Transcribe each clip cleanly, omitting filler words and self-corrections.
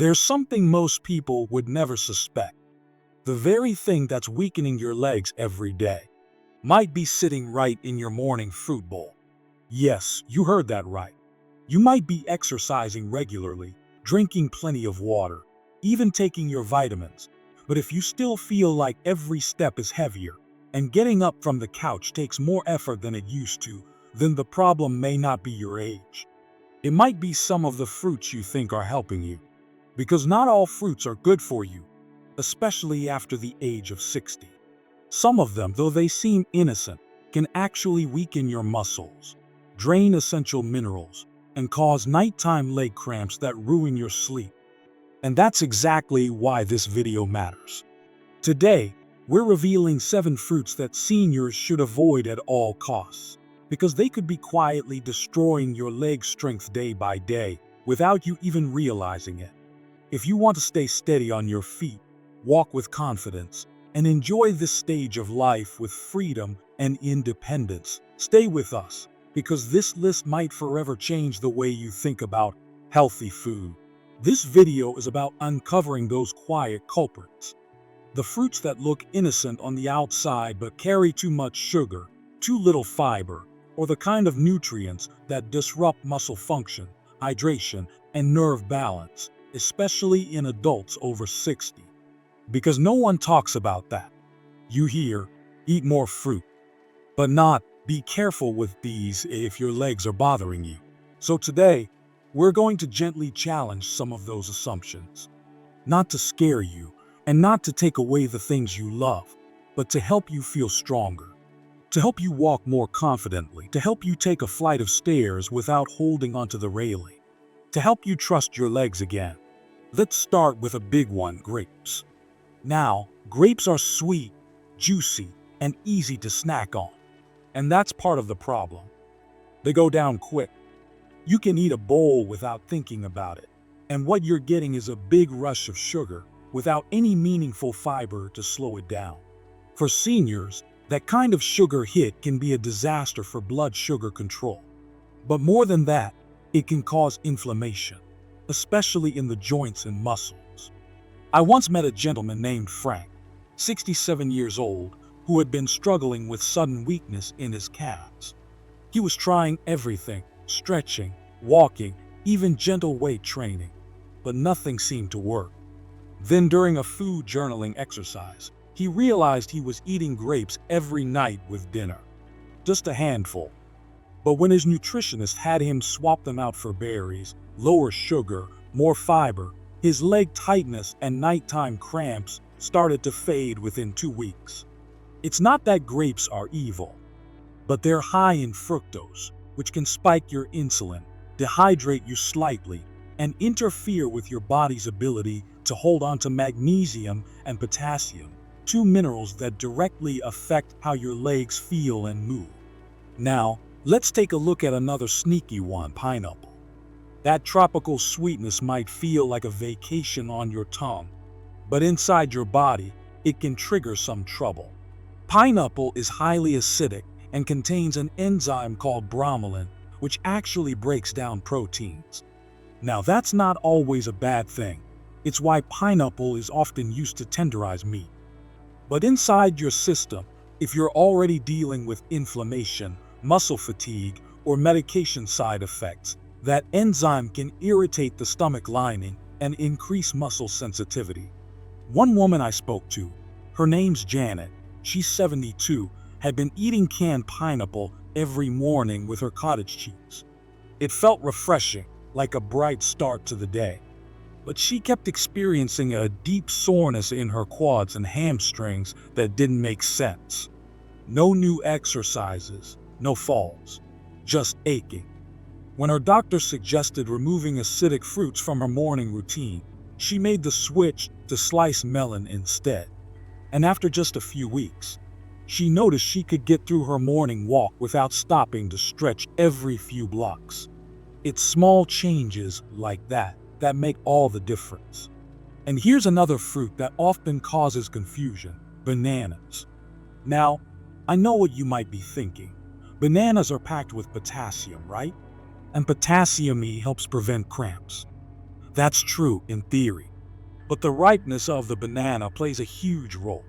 There's something most people would never suspect. The very thing that's weakening your legs every day might be sitting right in your morning fruit bowl. Yes, you heard that right. You might be exercising regularly, drinking plenty of water, even taking your vitamins. But if you still feel like every step is heavier and getting up from the couch takes more effort than it used to, then the problem may not be your age. It might be some of the fruits you think are helping you. Because not all fruits are good for you, especially after the age of 60. Some of them, though they seem innocent, can actually weaken your muscles, drain essential minerals, and cause nighttime leg cramps that ruin your sleep. And that's exactly why this video matters. Today, we're revealing 7 fruits that seniors should avoid at all costs, because they could be quietly destroying your leg strength day by day without you even realizing it. If you want to stay steady on your feet, walk with confidence, and enjoy this stage of life with freedom and independence, stay with us, because this list might forever change the way you think about healthy food. This video is about uncovering those quiet culprits. The fruits that look innocent on the outside but carry too much sugar, too little fiber, or the kind of nutrients that disrupt muscle function, hydration, and nerve balance, especially in adults over 60. Because no one talks about that. You hear, eat more fruit, but not, be careful with these if your legs are bothering you. So today, we're going to gently challenge some of those assumptions. Not to scare you, and not to take away the things you love, but to help you feel stronger. To help you walk more confidently, to help you take a flight of stairs without holding onto the railing, to help you trust your legs again. Let's start with a big one, grapes. Now, grapes are sweet, juicy, and easy to snack on. And that's part of the problem. They go down quick. You can eat a bowl without thinking about it, and what you're getting is a big rush of sugar without any meaningful fiber to slow it down. For seniors, that kind of sugar hit can be a disaster for blood sugar control. But more than that, it can cause inflammation, especially in the joints and muscles. I once met a gentleman named Frank, 67 years old, who had been struggling with sudden weakness in his calves. He was trying everything, stretching, walking, even gentle weight training, but nothing seemed to work. Then during a food journaling exercise, he realized he was eating grapes every night with dinner. Just a handful. But when his nutritionist had him swap them out for berries, lower sugar, more fiber, his leg tightness and nighttime cramps started to fade within 2 weeks. It's not that grapes are evil, but they're high in fructose, which can spike your insulin, dehydrate you slightly, and interfere with your body's ability to hold on to magnesium and potassium, 2 minerals that directly affect how your legs feel and move. Now, let's take a look at another sneaky one, pineapple. That tropical sweetness might feel like a vacation on your tongue, but inside your body, it can trigger some trouble. Pineapple is highly acidic and contains an enzyme called bromelain, which actually breaks down proteins. Now, that's not always a bad thing. It's why pineapple is often used to tenderize meat. But inside your system, if you're already dealing with inflammation, muscle fatigue, or medication side effects, that enzyme can irritate the stomach lining and increase muscle sensitivity. One woman I spoke to, her name's Janet, she's 72, had been eating canned pineapple every morning with her cottage cheese. It felt refreshing, like a bright start to the day. But she kept experiencing a deep soreness in her quads and hamstrings that didn't make sense. No new exercises, no falls, just aching. When her doctor suggested removing acidic fruits from her morning routine, she made the switch to sliced melon instead. And after just a few weeks, she noticed she could get through her morning walk without stopping to stretch every few blocks. It's small changes like that make all the difference. And here's another fruit that often causes confusion: bananas. Now, I know what you might be thinking. Bananas are packed with potassium, right? And potassium helps prevent cramps. That's true in theory, but the ripeness of the banana plays a huge role.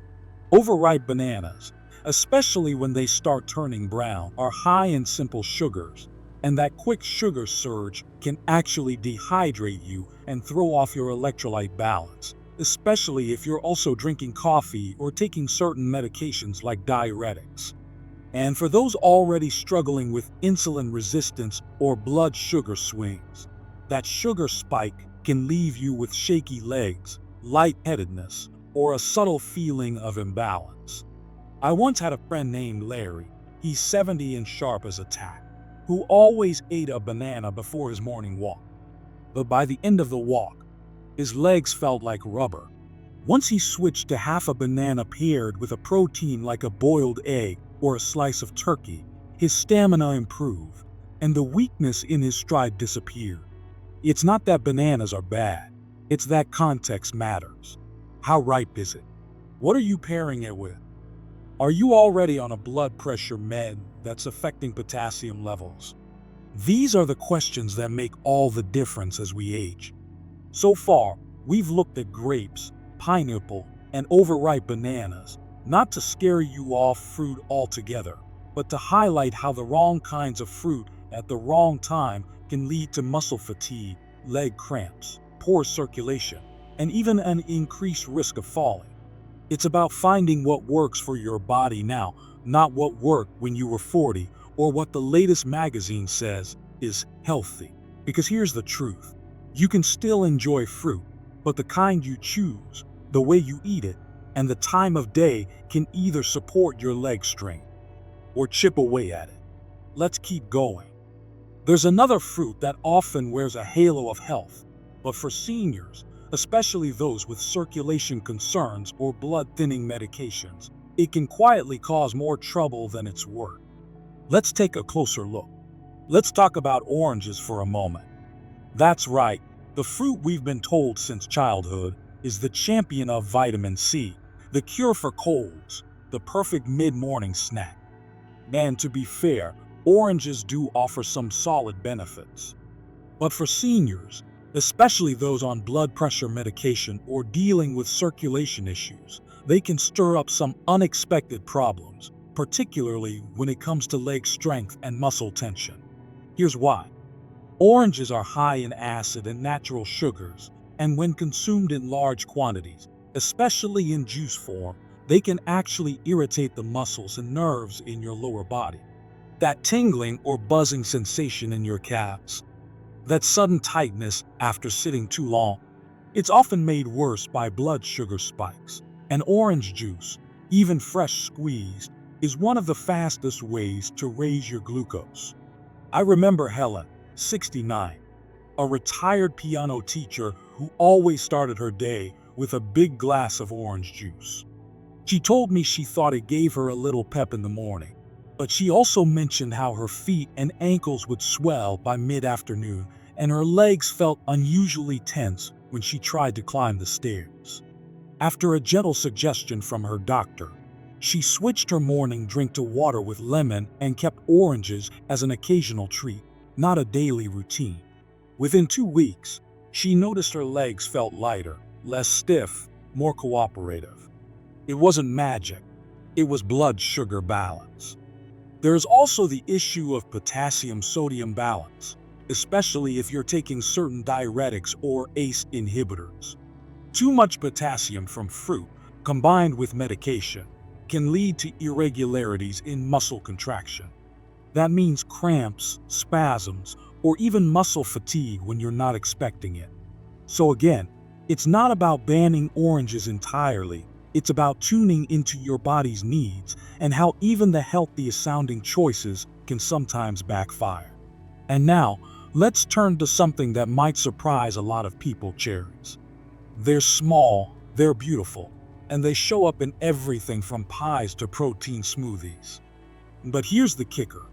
Overripe bananas, especially when they start turning brown, are high in simple sugars, and that quick sugar surge can actually dehydrate you and throw off your electrolyte balance, especially if you're also drinking coffee or taking certain medications like diuretics. And for those already struggling with insulin resistance or blood sugar swings, that sugar spike can leave you with shaky legs, lightheadedness, or a subtle feeling of imbalance. I once had a friend named Larry, he's 70 and sharp as a tack, who always ate a banana before his morning walk. But by the end of the walk, his legs felt like rubber. Once he switched to half a banana paired with a protein like a boiled egg or a slice of turkey, his stamina improved, and the weakness in his stride disappeared. It's not that bananas are bad, it's that context matters. How ripe is it? What are you pairing it with? Are you already on a blood pressure med that's affecting potassium levels? These are the questions that make all the difference as we age. So far, we've looked at grapes, pineapple, and overripe bananas, not to scare you off fruit altogether, but to highlight how the wrong kinds of fruit at the wrong time can lead to muscle fatigue, leg cramps, poor circulation, and even an increased risk of falling. It's about finding what works for your body now, not what worked when you were 40 or what the latest magazine says is healthy. Because here's the truth. You can still enjoy fruit, but the kind you choose, the way you eat it, and the time of day can either support your leg strength or chip away at it. Let's keep going. There's another fruit that often wears a halo of health, but for seniors, especially those with circulation concerns or blood-thinning medications, it can quietly cause more trouble than it's worth. Let's take a closer look. Let's talk about oranges for a moment. That's right, the fruit we've been told since childhood is the champion of vitamin C, the cure for colds, the perfect mid-morning snack. And to be fair, oranges do offer some solid benefits. But for seniors, especially those on blood pressure medication or dealing with circulation issues, they can stir up some unexpected problems, particularly when it comes to leg strength and muscle tension. Here's why. Oranges are high in acid and natural sugars, and when consumed in large quantities, especially in juice form, they can actually irritate the muscles and nerves in your lower body. That tingling or buzzing sensation in your calves, that sudden tightness after sitting too long, it's often made worse by blood sugar spikes. And orange juice, even fresh squeezed, is one of the fastest ways to raise your glucose. I remember Helen, 69, a retired piano teacher who always started her day with a big glass of orange juice. She told me she thought it gave her a little pep in the morning, but she also mentioned how her feet and ankles would swell by mid-afternoon and her legs felt unusually tense when she tried to climb the stairs. After a gentle suggestion from her doctor, she switched her morning drink to water with lemon and kept oranges as an occasional treat, not a daily routine. Within 2 weeks, she noticed her legs felt lighter, less stiff, more cooperative. It wasn't magic, it was blood sugar balance. There's also the issue of potassium-sodium balance, especially if you're taking certain diuretics or ACE inhibitors. Too much potassium from fruit, combined with medication, can lead to irregularities in muscle contraction. That means cramps, spasms, or even muscle fatigue when you're not expecting it. So again, it's not about banning oranges entirely, it's about tuning into your body's needs and how even the healthiest sounding choices can sometimes backfire. And now, let's turn to something that might surprise a lot of people: cherries. They're small, they're beautiful, and they show up in everything from pies to protein smoothies. But here's the kicker.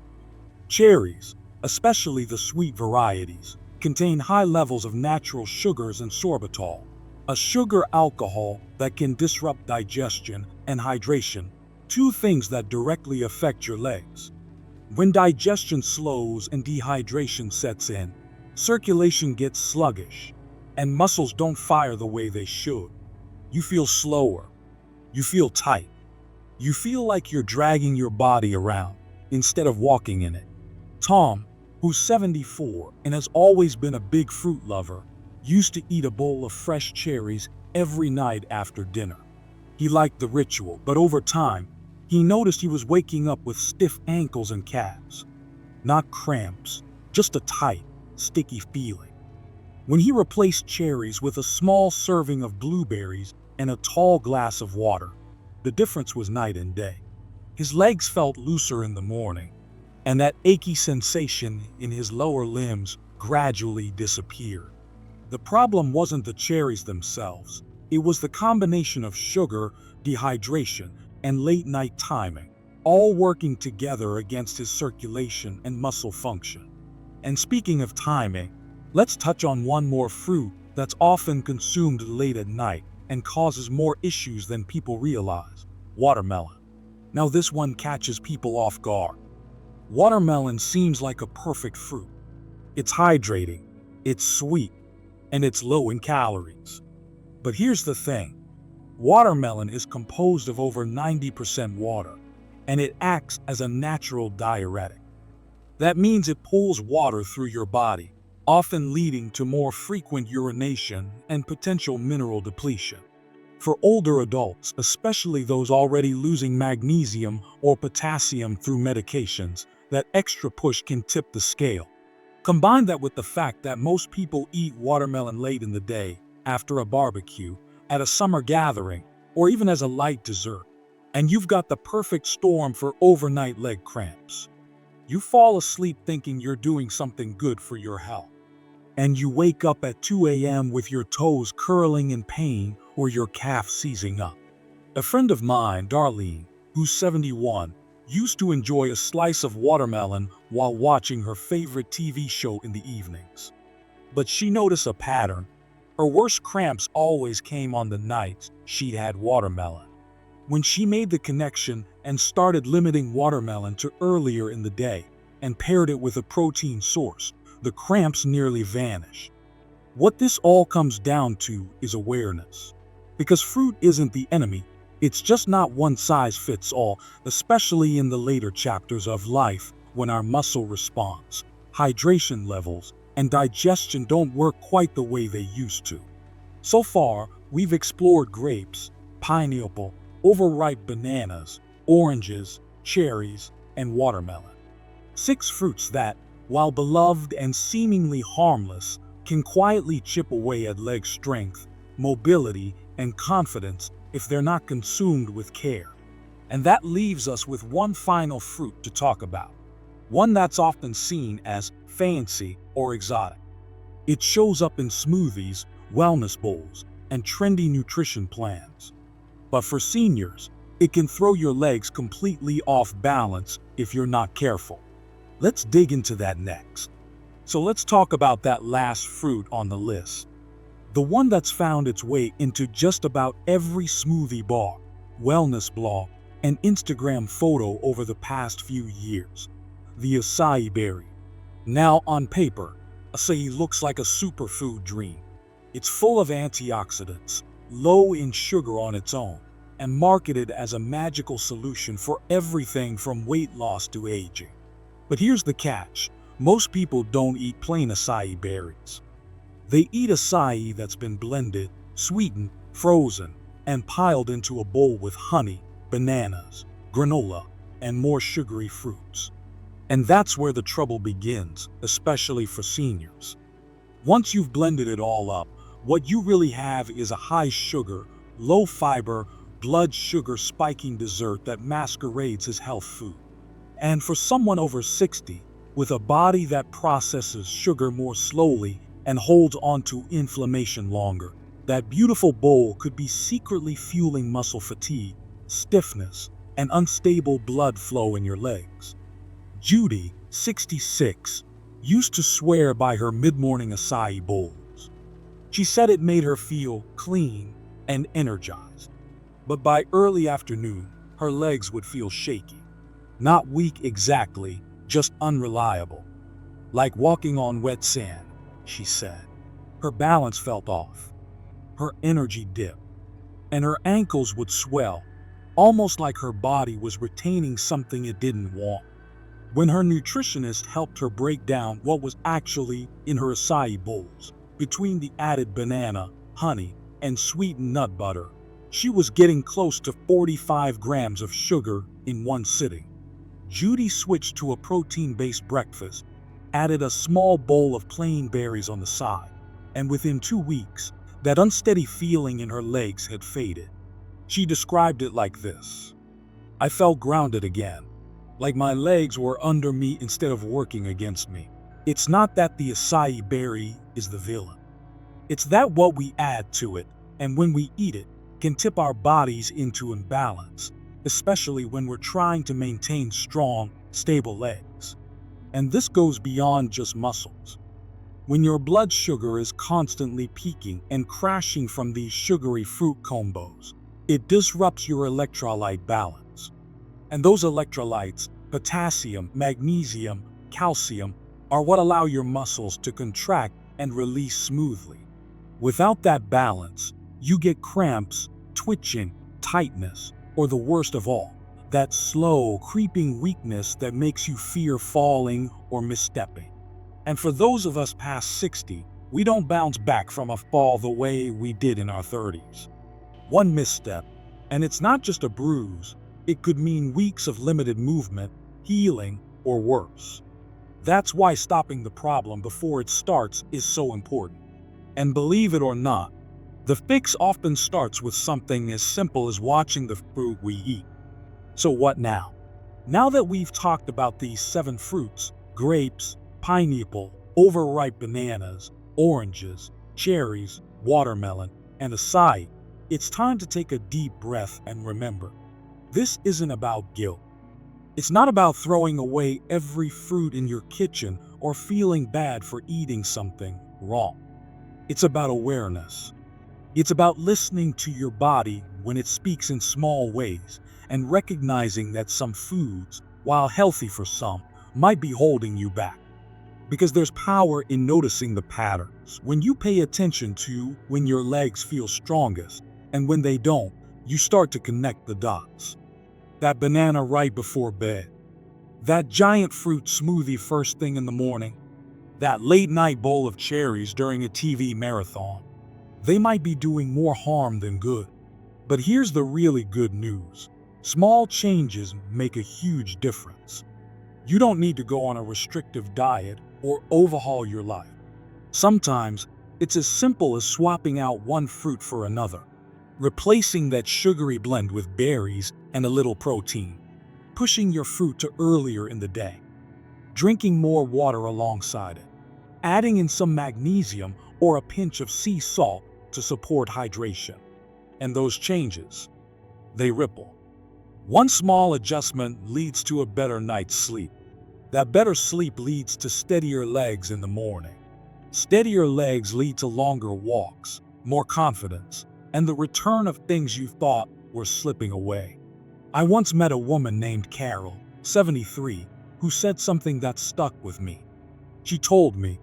Cherries, especially the sweet varieties, contain high levels of natural sugars and sorbitol, a sugar alcohol that can disrupt digestion and hydration, two things that directly affect your legs. When digestion slows and dehydration sets in, circulation gets sluggish, and muscles don't fire the way they should. You feel slower. You feel tight. You feel like you're dragging your body around instead of walking in it. Tom, who's 74 and has always been a big fruit lover, used to eat a bowl of fresh cherries every night after dinner. He liked the ritual, but over time, he noticed he was waking up with stiff ankles and calves. Not cramps, just a tight, sticky feeling. When he replaced cherries with a small serving of blueberries and a tall glass of water, the difference was night and day. His legs felt looser in the morning, and that achy sensation in his lower limbs gradually disappeared. The problem wasn't the cherries themselves. It was the combination of sugar, dehydration, and late-night timing, all working together against his circulation and muscle function. And speaking of timing, let's touch on one more fruit that's often consumed late at night and causes more issues than people realize: watermelon. Now this one catches people off guard. Watermelon seems like a perfect fruit. It's hydrating, it's sweet, and it's low in calories. But here's the thing. Watermelon is composed of over 90% water, and it acts as a natural diuretic. That means it pulls water through your body, often leading to more frequent urination and potential mineral depletion. For older adults, especially those already losing magnesium or potassium through medications, that extra push can tip the scale. Combine that with the fact that most people eat watermelon late in the day, after a barbecue, at a summer gathering, or even as a light dessert, and you've got the perfect storm for overnight leg cramps. You fall asleep thinking you're doing something good for your health, and you wake up at 2 a.m. with your toes curling in pain or your calf seizing up. A friend of mine, Darlene, who's 71, used to enjoy a slice of watermelon while watching her favorite TV show in the evenings. But she noticed a pattern. Her worst cramps always came on the nights she'd had watermelon. When she made the connection and started limiting watermelon to earlier in the day and paired it with a protein source, the cramps nearly vanished. What this all comes down to is awareness. Because fruit isn't the enemy, it's just not one size fits all, especially in the later chapters of life when our muscle response, hydration levels, and digestion don't work quite the way they used to. So far, we've explored grapes, pineapple, overripe bananas, oranges, cherries, and watermelon. 6 fruits that, while beloved and seemingly harmless, can quietly chip away at leg strength, mobility, and confidence if they're not consumed with care. And that leaves us with one final fruit to talk about, one that's often seen as fancy or exotic. It shows up in smoothies, wellness bowls, and trendy nutrition plans. But for seniors, it can throw your legs completely off balance if you're not careful. Let's dig into that next. So let's talk about that last fruit on the list. The one that's found its way into just about every smoothie bar, wellness blog, and Instagram photo over the past few years: the acai berry. Now on paper, acai looks like a superfood dream. It's full of antioxidants, low in sugar on its own, and marketed as a magical solution for everything from weight loss to aging. But here's the catch: most people don't eat plain acai berries. They eat acai that's been blended, sweetened, frozen, and piled into a bowl with honey, bananas, granola, and more sugary fruits. And that's where the trouble begins, especially for seniors. Once you've blended it all up, what you really have is a high-sugar, low-fiber, blood sugar spiking dessert that masquerades as health food. And for someone over 60, with a body that processes sugar more slowly and holds onto inflammation longer, that beautiful bowl could be secretly fueling muscle fatigue, stiffness, and unstable blood flow in your legs. Judy, 66, used to swear by her mid-morning acai bowls. She said it made her feel clean and energized. But by early afternoon, her legs would feel shaky. Not weak exactly, just unreliable. Like walking on wet sand, she said. Her balance felt off, her energy dipped, and her ankles would swell, almost like her body was retaining something it didn't want. When her nutritionist helped her break down what was actually in her acai bowls, between the added banana, honey, and sweetened nut butter, she was getting close to 45 grams of sugar in one sitting. Judy switched to a protein-based breakfast, added a small bowl of plain berries on the side, and within 2 weeks, that unsteady feeling in her legs had faded. She described it like this: "I felt grounded again, like my legs were under me instead of working against me." It's not that the acai berry is the villain. It's that what we add to it, and when we eat it, can tip our bodies into imbalance, especially when we're trying to maintain strong, stable legs. And this goes beyond just muscles. When your blood sugar is constantly peaking and crashing from these sugary fruit combos, it disrupts your electrolyte balance. And those electrolytes, potassium, magnesium, calcium, are what allow your muscles to contract and release smoothly. Without that balance, you get cramps, twitching, tightness, or the worst of all, that slow, creeping weakness that makes you fear falling or misstepping. And for those of us past 60, we don't bounce back from a fall the way we did in our 30s. One misstep, and it's not just a bruise, it could mean weeks of limited movement, healing, or worse. That's why stopping the problem before it starts is so important. And believe it or not, the fix often starts with something as simple as watching the fruit we eat. So what now? Now that we've talked about these 7 fruits, grapes, pineapple, overripe bananas, oranges, cherries, watermelon, and acai, it's time to take a deep breath and remember, this isn't about guilt. It's not about throwing away every fruit in your kitchen or feeling bad for eating something wrong. It's about awareness. It's about listening to your body when it speaks in small ways and recognizing that some foods, while healthy for some, might be holding you back. Because there's power in noticing the patterns. When you pay attention to when your legs feel strongest and when they don't, you start to connect the dots. That banana right before bed, that giant fruit smoothie first thing in the morning, that late night bowl of cherries during a TV marathon. They might be doing more harm than good. But here's the really good news. Small changes make a huge difference. You don't need to go on a restrictive diet or overhaul your life. Sometimes, it's as simple as swapping out one fruit for another, replacing that sugary blend with berries and a little protein, pushing your fruit to earlier in the day, drinking more water alongside it, adding in some magnesium or a pinch of sea salt to support hydration. And those changes, they ripple. One small adjustment leads to a better night's sleep. That better sleep leads to steadier legs in the morning. Steadier legs lead to longer walks, more confidence, and the return of things you thought were slipping away. I once met a woman named Carol, 73, who said something that stuck with me. She told me,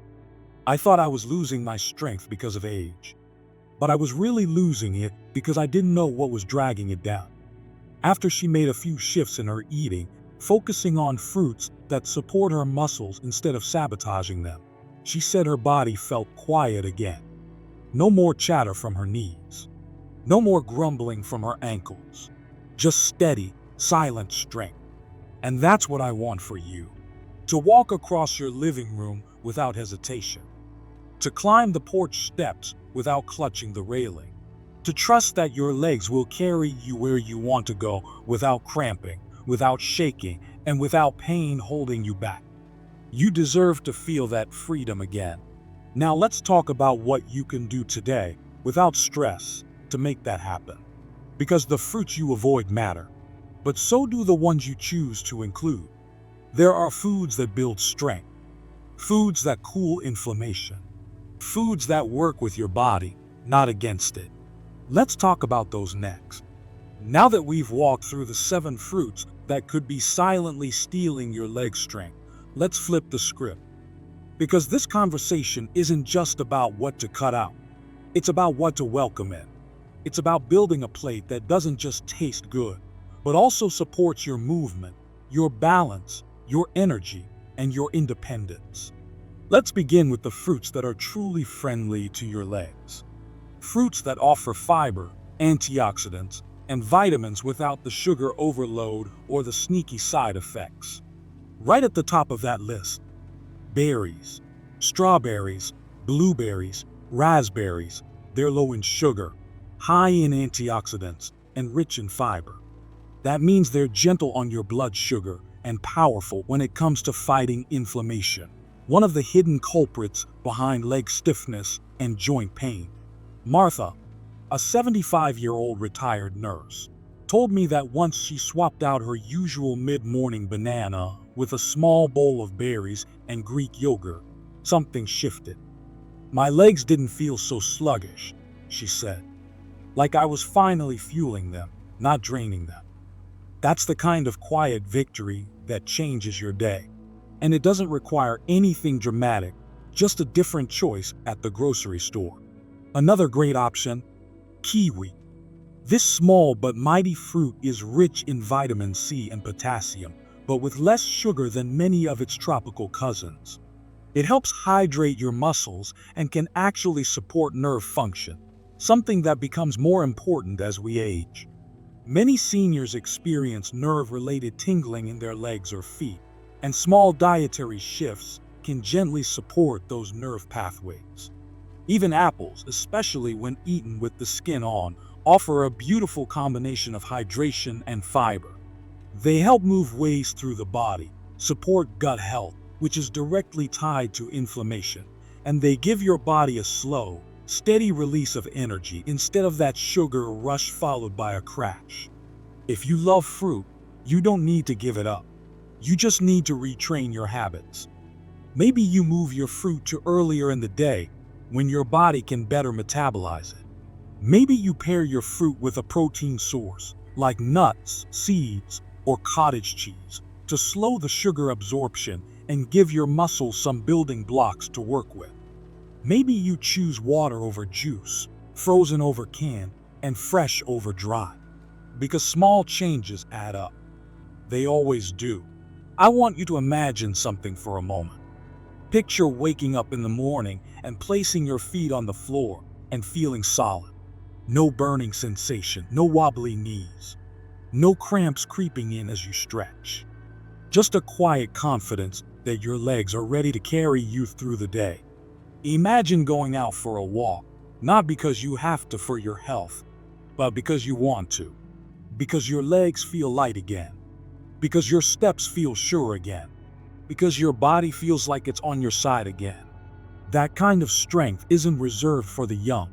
"I thought I was losing my strength because of age, but I was really losing it because I didn't know what was dragging it down." After she made a few shifts in her eating, focusing on fruits that support her muscles instead of sabotaging them, she said her body felt quiet again. No more chatter from her knees. No more grumbling from her ankles. Just steady, silent strength. And that's what I want for you. To walk across your living room without hesitation. To climb the porch steps without clutching the railing. To trust that your legs will carry you where you want to go without cramping, without shaking, and without pain holding you back. You deserve to feel that freedom again. Now let's talk about what you can do today, without stress, to make that happen. Because the fruits you avoid matter, but so do the ones you choose to include. There are foods that build strength, foods that cool inflammation, foods that work with your body, not against it. Let's talk about those next. Now that we've walked through the 7 fruits that could be silently stealing your leg strength, let's flip the script. Because this conversation isn't just about what to cut out. It's about what to welcome in. It's about building a plate that doesn't just taste good, but also supports your movement, your balance, your energy, and your independence. Let's begin with the fruits that are truly friendly to your legs. Fruits that offer fiber, antioxidants, and vitamins without the sugar overload or the sneaky side effects. Right at the top of that list, berries, strawberries, blueberries, raspberries. They're low in sugar, high in antioxidants, and rich in fiber. That means they're gentle on your blood sugar and powerful when it comes to fighting inflammation, one of the hidden culprits behind leg stiffness and joint pain. Martha, a 75-year-old retired nurse, told me that once she swapped out her usual mid-morning banana with a small bowl of berries and Greek yogurt, something shifted. My legs didn't feel so sluggish, she said, like I was finally fueling them, not draining them. That's the kind of quiet victory that changes your day. And it doesn't require anything dramatic, just a different choice at the grocery store. Another great option, kiwi. This small but mighty fruit is rich in vitamin C and potassium, but with less sugar than many of its tropical cousins. It helps hydrate your muscles and can actually support nerve function, something that becomes more important as we age. Many seniors experience nerve-related tingling in their legs or feet, and small dietary shifts can gently support those nerve pathways. Even apples, especially when eaten with the skin on, offer a beautiful combination of hydration and fiber. They help move waste through the body, support gut health, which is directly tied to inflammation, and they give your body a slow, steady release of energy instead of that sugar rush followed by a crash. If you love fruit, you don't need to give it up. You just need to retrain your habits. Maybe you move your fruit to earlier in the day when your body can better metabolize it. Maybe you pair your fruit with a protein source like nuts, seeds, or cottage cheese to slow the sugar absorption and give your muscles some building blocks to work with. Maybe you choose water over juice, frozen over canned, and fresh over dry. Because small changes add up. They always do. I want you to imagine something for a moment. Picture waking up in the morning and placing your feet on the floor and feeling solid. No burning sensation, no wobbly knees, no cramps creeping in as you stretch. Just a quiet confidence that your legs are ready to carry you through the day. Imagine going out for a walk, not because you have to for your health, but because you want to. Because your legs feel light again. Because your steps feel sure again. Because your body feels like it's on your side again. That kind of strength isn't reserved for the young.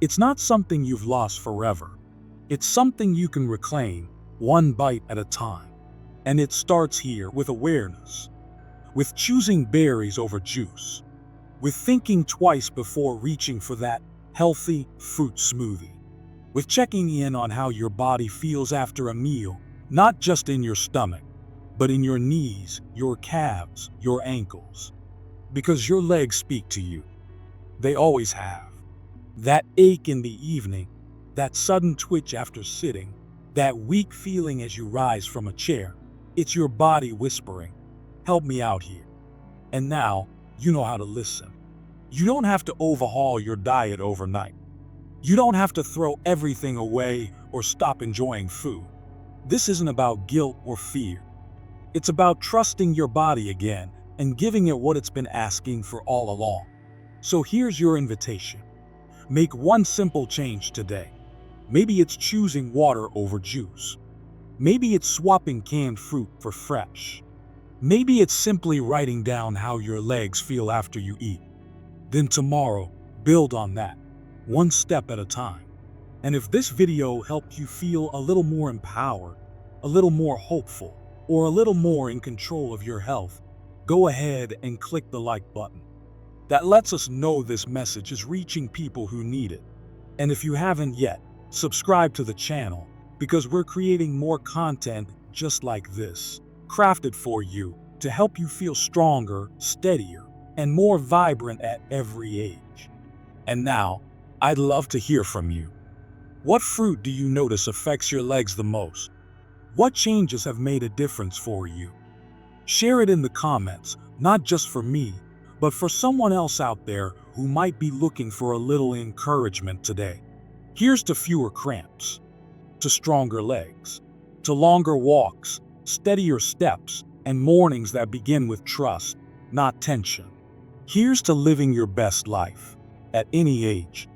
It's not something you've lost forever. It's something you can reclaim, one bite at a time. And it starts here with awareness. With choosing berries over juice. With thinking twice before reaching for that healthy fruit smoothie. With checking in on how your body feels after a meal, not just in your stomach, but in your knees, your calves, your ankles. Because your legs speak to you. They always have. That ache in the evening, that sudden twitch after sitting, that weak feeling as you rise from a chair, it's your body whispering, "Help me out here." And now, you know how to listen. You don't have to overhaul your diet overnight. You don't have to throw everything away or stop enjoying food. This isn't about guilt or fear. It's about trusting your body again and giving it what it's been asking for all along. So here's your invitation. Make one simple change today. Maybe it's choosing water over juice. Maybe it's swapping canned fruit for fresh. Maybe it's simply writing down how your legs feel after you eat. Then tomorrow, build on that, one step at a time. And if this video helped you feel a little more empowered, a little more hopeful, or a little more in control of your health, go ahead and click the like button. That lets us know this message is reaching people who need it. And if you haven't yet, subscribe to the channel, because we're creating more content just like this, crafted for you to help you feel stronger, steadier, and more vibrant at every age. And now, I'd love to hear from you. What fruit do you notice affects your legs the most? What changes have made a difference for you? Share it in the comments, not just for me, but for someone else out there who might be looking for a little encouragement today. Here's to fewer cramps, to stronger legs, to longer walks, steadier steps, and mornings that begin with trust, not tension. Here's to living your best life, at any age.